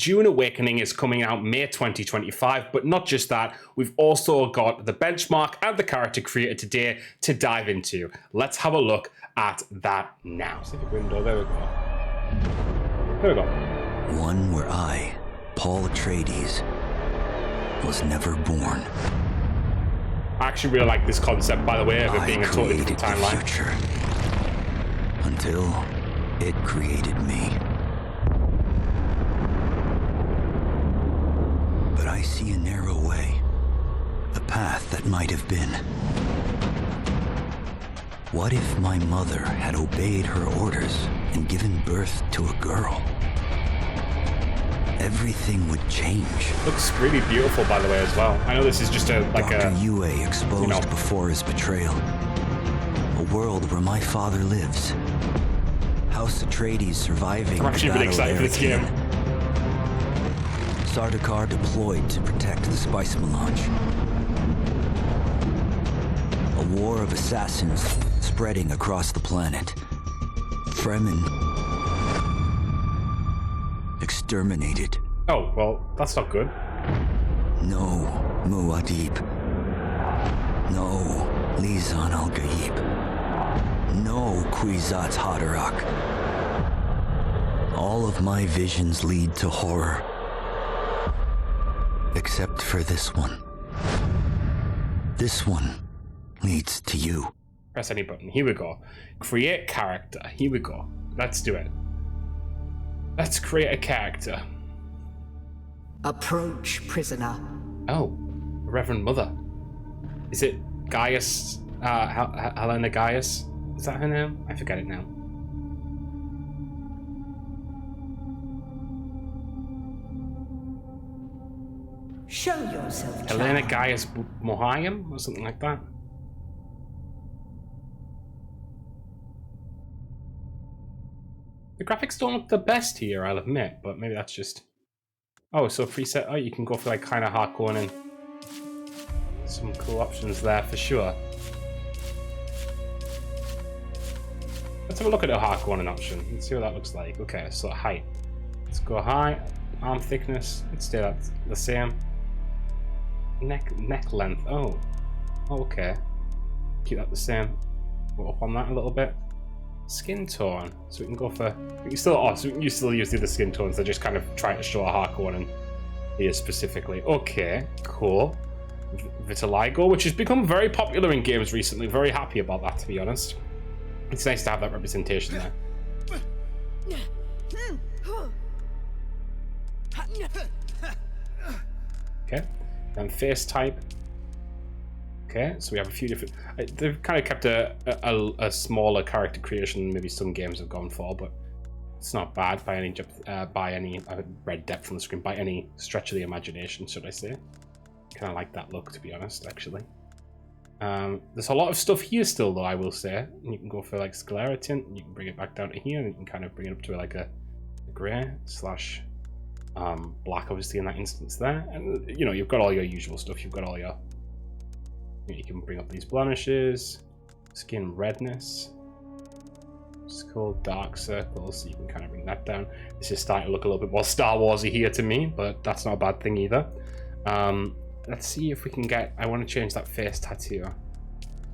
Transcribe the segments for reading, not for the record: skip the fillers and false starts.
Dune Awakening is coming out May 2025, but not just that, we've also got the benchmark and the character creator today to dive into. Let's have a look at that now. Civic window, there we go. There we go. One where I, Paul Atreides, was never born. I actually really like this concept, by the way, of it being a totally different timeline. Future until it created me. But I see a narrow way, a path that might have been. What if my mother had obeyed her orders and given birth to a girl? Everything would change. Looks really beautiful, by the way, as well. I know this is just Dr. Yue exposed before his betrayal. A world where my father lives. House Atreides surviving. I'm actually really excited for this game. Sardaukar deployed to protect the spice melange. A war of assassins spreading across the planet. Fremen exterminated. Oh, well, that's not good. No Muad'Dib. No Lisan al-Gaib. No Kwisatz Haderach. All of my visions lead to horror. Except for this one. This one leads to you. Press any button. Here we go. Create character. Here we go. Let's do it. Let's create a character. Approach, prisoner. Oh, Reverend Mother. Is it Gaius? Helena Gaius? Is that her name? I forget it now. Show yourself, Helena child. Gaius Mohayim or something like that. The graphics don't look the best here, I'll admit, but maybe that's just... Oh, so preset... Oh, you can go for like kind of hardcore and some cool options there for sure. Let's have a look at a hardcore option. Let's see what that looks like. Okay, so height. Let's go high. Arm thickness. Let's stay that the same. Neck length. Oh, okay. Keep that the same. Go up on that a little bit. Skin tone. So we can go for. We can still. Oh, so we can still use the other skin tones. They're just kind of trying to show a hardcore and here specifically. Okay, cool. Vitiligo, which has become very popular in games recently. Very happy about that, to be honest. It's nice to have that representation there. Okay, then face type. Okay, so we have a few different. They've kind of kept a smaller character creation than maybe some games have gone for, but it's not bad by any I read depth on the screen, by any stretch of the imagination, should I say. Kind of like that look, to be honest, actually. There's a lot of stuff here still, though, I will say. You can go for like sclera tint, and you can bring it back down to here, and you can kind of bring it up to like a grey slash black, obviously, in that instance there. And you know, you've got all your usual stuff. You've got all your. You can bring up these blemishes, skin redness. It's called dark circles, so you can kind of bring that down. This is starting to look a little bit more Star Warsy here to me, but that's not a bad thing either. Let's see if we can get. I want to change that face tattoo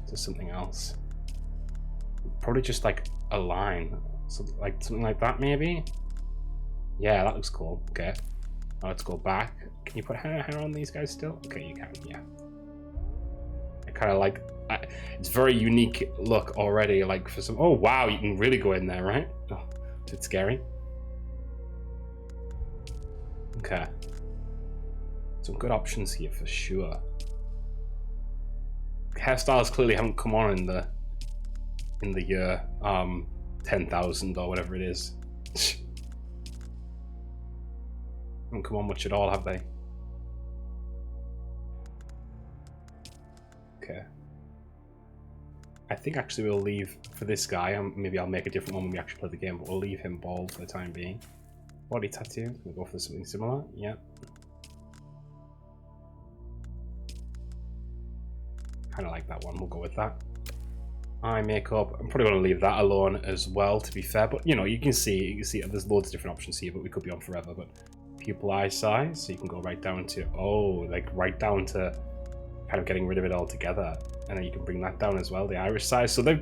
to something else. Probably just like a line, something like that, maybe. Yeah, that looks cool. Okay, now let's go back. Can you put hair on these guys still? Okay, you can. Yeah. I kind of like. It's very unique look already. Like for some. Oh wow, you can really go in there, right? Oh, it's a bit scary. Okay. Some good options here for sure. Hairstyles clearly haven't come on in the year 10,000 or whatever it is. Haven't come on much at all, have they? Okay. I think actually we'll leave for this guy. Maybe I'll make a different one when we actually play the game, but we'll leave him bald for the time being. Body tattoo. We'll go for something similar. Yeah. Kind of like that one. We'll go with that. Eye makeup. I'm probably going to leave that alone as well, to be fair. But you know, you can see there's loads of different options here, but we could be on forever. But pupil eye size, so you can go right down to right down to kind of getting rid of it altogether, and then you can bring that down as well, the iris size. So they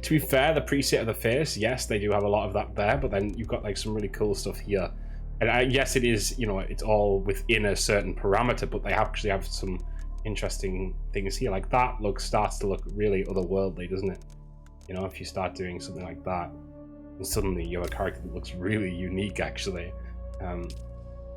to be fair, the preset of the face, yes, they do have a lot of that there, but then you've got like some really cool stuff here. And yes, it is, it's all within a certain parameter, but they actually have some interesting things here. Like that starts to look really otherworldly, doesn't it? If you start doing something like that, and suddenly you have a character that looks really unique, actually. So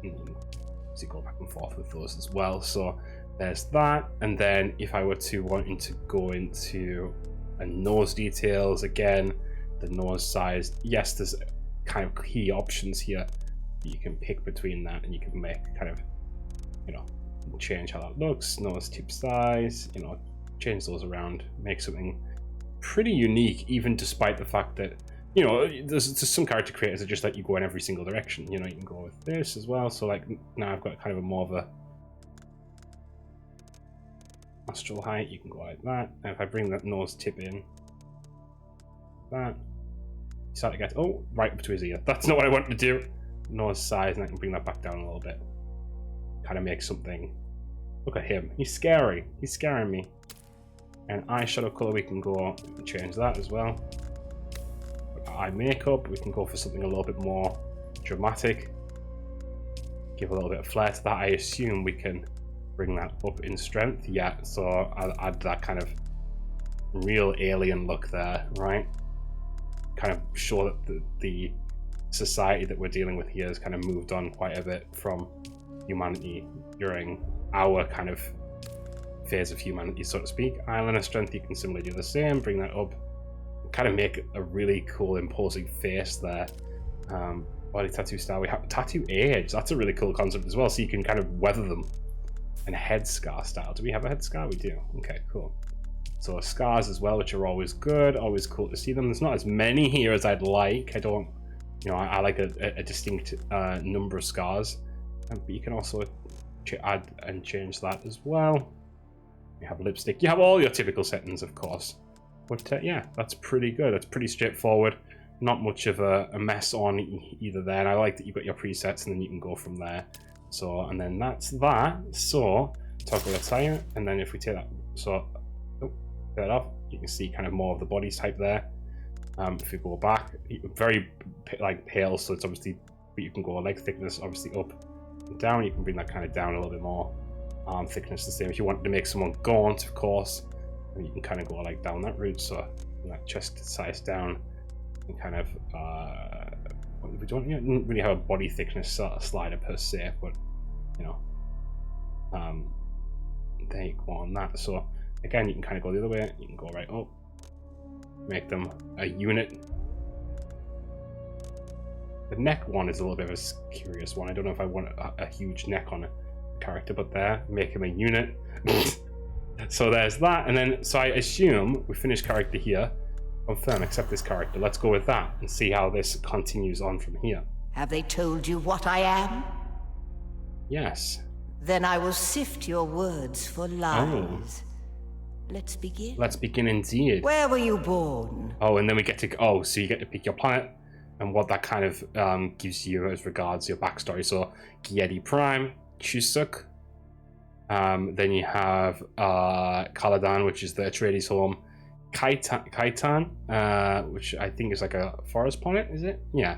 you go back and forth with those as well. So there's that. And then if I were to wanting to go into a nose details, again, the nose size, yes, there's kind of key options here. You can pick between that, and you can make kind of, change how that looks, nose tip size, change those around, make something pretty unique, even despite the fact that, there's some character creators that just let you go in every single direction. You can go with this as well. So like now I've got kind of a more of a nostril height, you can go like that. And if I bring that nose tip in, that, you start to get, right up to his ear. That's not what I wanted to do. Nose size, and I can bring that back down a little bit. Kind of make something. Look at him. He's scary. He's scaring me. And eyeshadow color, we can go and change that as well. Eye makeup, we can go for something a little bit more dramatic. Give a little bit of flair to that. I assume we can bring that up in strength. Yeah, so I'll add that kind of real alien look there, right? Kind of show that the society that we're dealing with here has kind of moved on quite a bit from humanity during our kind of phase of humanity, so to speak. Eyeliner strength, you can similarly do the same, bring that up, kind of make a really cool imposing face there. Body tattoo style, we have tattoo age, that's a really cool concept as well, so you can kind of weather them. And head scar style, do we have a head scar? We do. Okay, cool. So scars as well, which are always good, always cool to see them. There's not as many here as I'd like. I don't, I like a distinct number of scars, but you can also add and change that as well. You have lipstick, you have all your typical settings, of course, but yeah, that's pretty good. That's pretty straightforward, not much of a mess on either there. And I like that you've got your presets, and then you can go from there. So, and then that's that. So toggle attire, and then if we take that, so take that off, you can see kind of more of the body type there. If we go back, very like pale, so it's obviously, but you can go leg thickness obviously up and down. You can bring that kind of down a little bit more. Arm thickness the same. If you want to make someone gaunt, of course, and you can kind of go like down that route. So that chest size down, and kind of we don't really have a body thickness slider per se, but there you go on that. So again, you can kind of go the other way. You can go right up, make them a unit. The neck one is a little bit of a curious one. I don't know if I want a huge neck on a character, but there, make him a unit. So there's that, and then so I assume we finish character here. Confirm, accept this character. Let's go with that and see how this continues on from here. Have they told you what I am? Yes. Then I will sift your words for lies. Let's begin. Let's begin indeed. Where were you born? Oh, and then we get to, so you get to pick your planet and what that kind of gives you as regards your backstory. So Giedi Prime, Chusuk. Then you have Caladan, which is the Atreides home. Kaitan, which I think is like a forest planet, is it? Yeah.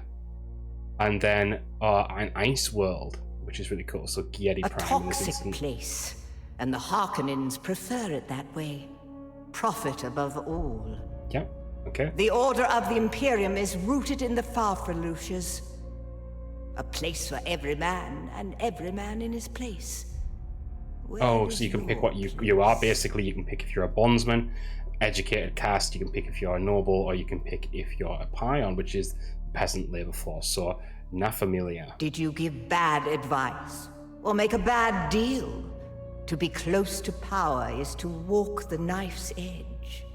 And then an ice world, which is really cool. So Giedi Prime. A toxic place, and the Harkonnens prefer it that way. Profit above all. Yeah. Okay. The Order of the Imperium is rooted in the Farfraluches. A place for every man, and every man in his place. Where so you can pick what you are. Basically, you can pick if you're a bondsman, educated caste, you can pick if you're a noble, or you can pick if you're a pion, which is peasant labor force. So Na Familia. Did you give bad advice or make a bad deal? To be close to power is to walk the knife's edge.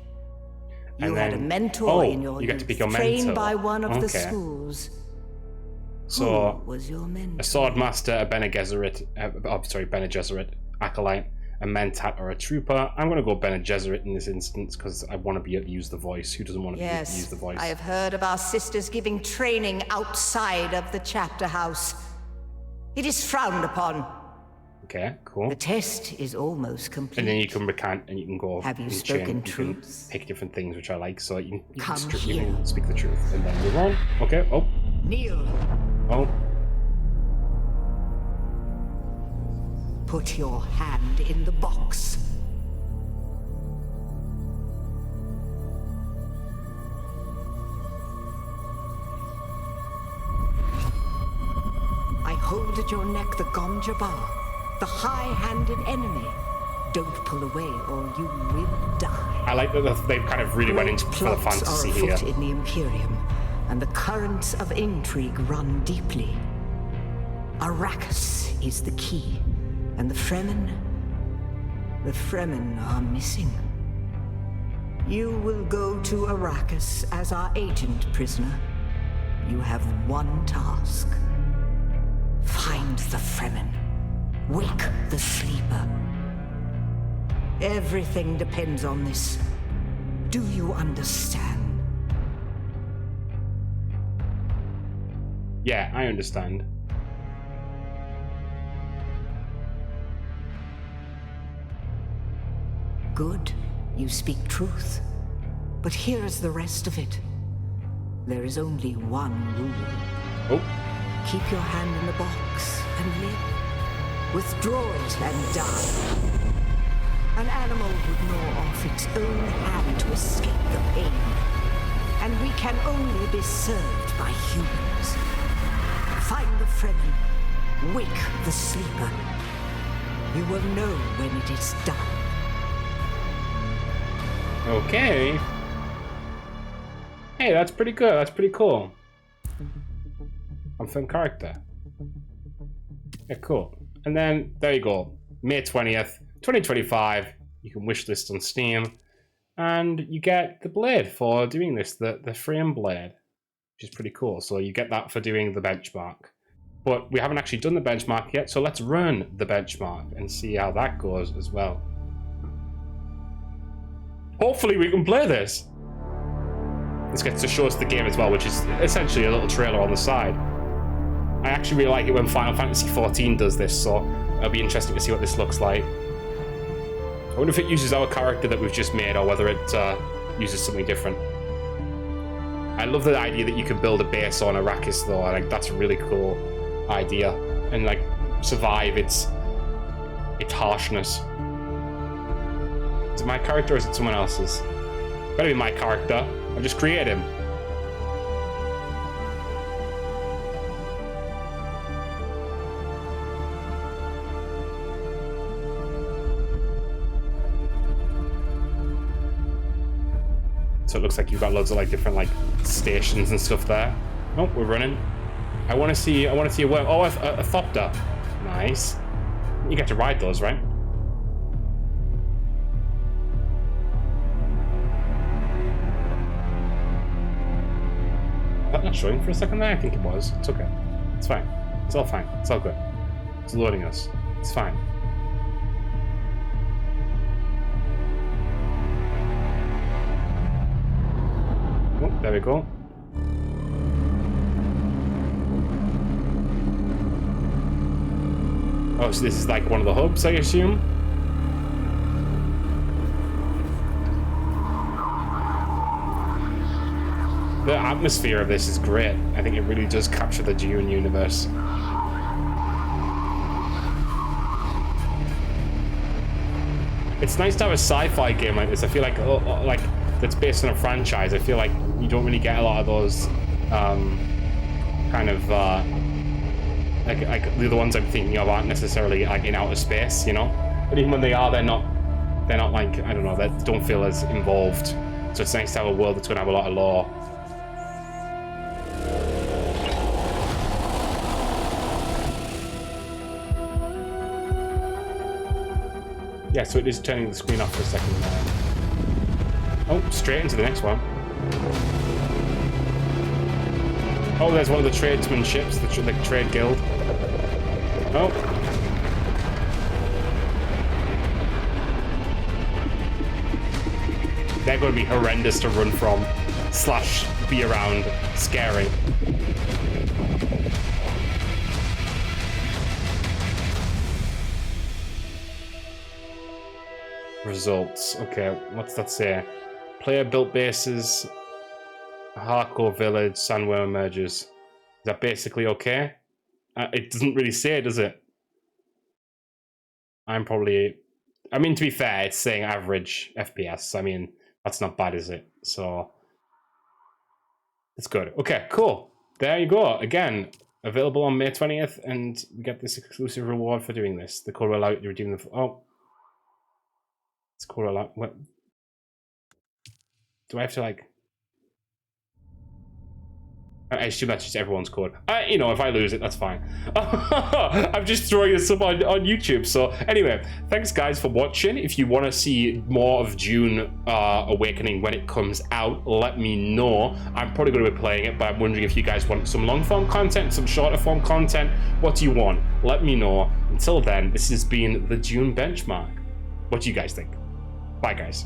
You had a mentor in your youth, trained mentor. By one of the schools. So who was your mentor? A sword master, a Bene Gesserit, Bene Gesserit acolyte, a mentat, or a trooper. I'm going to go Bene Gesserit in this instance because I want to be able to use the voice. Who doesn't want to use the voice? I have heard of our sisters giving training outside of the chapter house. It is frowned upon. Okay, cool. The test is almost complete. And then you can recant and you can go. Have you and spoken change, truth? You can pick different things, which I like. So you Come you here. can speak the truth and then move on. Okay. Oh. Kneel. Oh. Put your hand in the box. I hold at your neck the Gomjabar, the high-handed enemy. Don't pull away or you will die. I like that they kind of really went into for the fantasy here. Plots are afoot in the Imperium, and the currents of intrigue run deeply. Arrakis is the key, and the Fremen are missing. You will go to Arrakis as our agent, prisoner. You have one task. Find the Fremen. Wake the sleeper. Everything depends on this. Do you understand? Yeah, I understand. Good. You speak truth. But here is the rest of it. There is only one rule. Oh. Keep your hand in the box and live. Withdraw it and die. An animal would gnaw off its own hand to escape the pain. And we can only be served by humans. Find the Fremen. Wake the sleeper. You will know when it is done. Okay. Hey, that's pretty good. That's pretty cool. I'm from character. Yeah, cool. And then, there you go. May 20th, 2025. You can wishlist on Steam. And you get the blade for doing this, the frame blade. Which is pretty cool. So you get that for doing the benchmark. But we haven't actually done the benchmark yet, so let's run the benchmark and see how that goes as well. Hopefully we can play this. This gets to show us the game as well, which is essentially a little trailer on the side. I actually really like it when Final Fantasy XIV does this, so it'll be interesting to see what this looks like. I wonder if it uses our character that we've just made, or whether it uses something different. I love the idea that you can build a base on Arrakis, though. I think that's a really cool idea, and like survive its harshness. Is it my character or is it someone else's? Better be my character. I've just created him. So it looks like you've got loads of like different like stations and stuff there. Oh, we're running. I want to see a worm. Oh, a thopter. Nice. You get to ride those, right? Was that not showing for a second there? I think it was. It's okay. It's fine. It's all fine. It's all good. It's loading us. It's fine. Oh, there we go. Oh, so this is like one of the hubs, I assume? The atmosphere of this is great. I think it really does capture the Dune universe. It's nice to have a sci-fi game like this. I feel like, like that's based on a franchise. I feel like you don't really get a lot of those kind of like the ones I'm thinking of aren't necessarily like in outer space, you know. But even when they are, they're not like, I don't know, they don't feel as involved. So it's nice to have a world that's going to have a lot of lore. Yeah, so it is turning the screen off for a second there. Oh, straight into the next one. Oh, there's one of the tradesman ships, the trade guild. Oh. They're going to be horrendous to run from, / be around. Scary. results. Okay, what's that say? Player built bases, hardcore village, sandworm emerges. Is that basically okay? It doesn't really say, does it? I mean, to be fair, it's saying average FPS. I mean, that's not bad, is it? So, it's good. Okay, cool. There you go. Again, available on May 20th, and we get this exclusive reward for doing this. The code will allow you to redeem the... Oh. It's code will allow... What? Do I have to, like... I assume that's just everyone's code. You know, if I lose it, that's fine. I'm just throwing this up on YouTube. So anyway, thanks guys for watching. If you want to see more of Dune Awakening when it comes out, let me know. I'm probably going to be playing it, but I'm wondering if you guys want some long form content, some shorter form content. What do you want? Let me know. Until then, this has been the Dune Benchmark. What do you guys think? Bye guys.